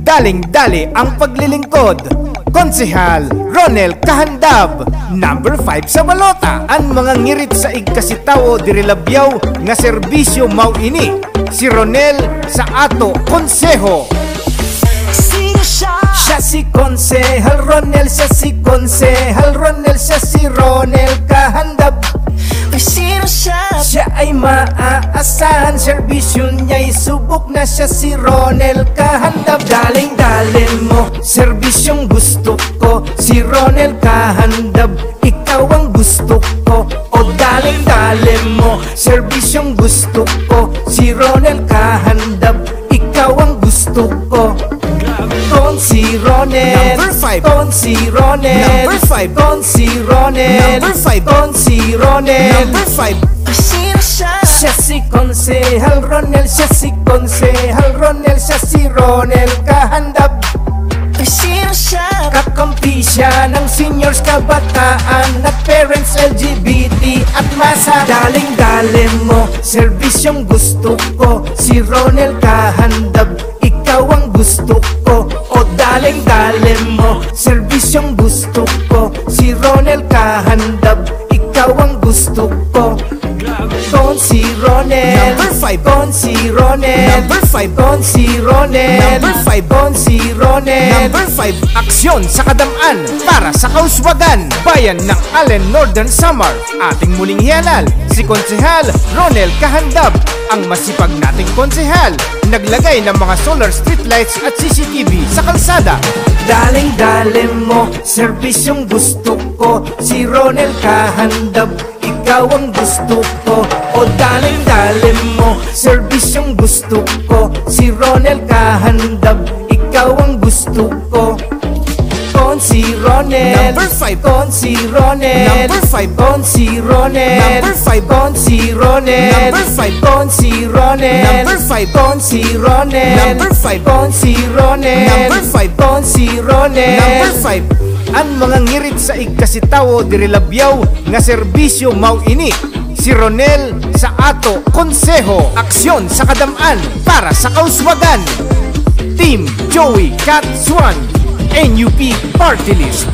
Daling-dali ang paglilingkod. Konsehal Ronel Kahandab, number 5 sa balota. Ang mga ngirit sa igkasitawo dirilabyaw nga serbisyo mau ini. Si Ronel sa ato konseho. Siya si Konsehal Ronel, siya si Konsehal Ronel, siya si Ronel Kahandab. Sino siya? Siya ay maaasahan, serbisyo niya'y subok na. Siya si Ronel Kahandab. Daling-dalin mo, serbisyong gusto ko. Si Ronel Kahandab, ikaw ang gusto ko. O daling-dalin mo, serbisyong gusto ko. Si Ronel Kahandab, ikaw ang gusto ko. Konsi Ronel, number 5. Konsi Ronel, number 5. Konsi Ronel, number 5. Konsi Ronel, number 5. Sino siya? Siya si Konsehal Ronel, siya si Konsehal Ronel, siya si Ronel Kahandab. Sino siya? Kakampi siya ng seniors, kabataan at parents, LGBT at masa. Daling-dalin mo, serbisyong gusto ko. Si Ronel Kahandab, ikaw ang gusto ko. O daling-dalin mo, serbisyong gusto ko. Si Ronel Kahandab, ikaw ang gusto ko. Konsi Ronel, number 5. Konsi Ronel, number 5. Konsi Ronel, number 5. Konsi Ronel, number 5. Aksyon sa Kadamaan para sa kauswagan. Bayan ng Allen, Northern Samar. Ating muling hiyanal, si Konsehal Ronel Kahandab, ang masipag nating konsehal. Naglagay ng mga solar street lights at CCTV sa kalsada. Daling-dalim mo, serbisyong gusto ko. Si Ronel Kahandab, ikaw ang gusto ko. O daling-dalim mo, serbisyong gusto ko. Si Ronel Kahandab, ikaw ang gusto ko. Konsi Ronel, number 5. Konsi Ronel, number 5. Konsi Ronel, number 5. Konsi Ronel, number 5. Konsi Ronel, number 5. Konsi Ronel, number 5. Konsi Ronel, number 5. Konsi Ronel, number 5. Ang mga ngirit sa igkasitawo dirilabyaw nga serbisyo mau ini. Si Ronel sa ato konseho. Aksyon sa Kadamaan para sa kauswagan. Team Joey Cat Swan, NUP Party List.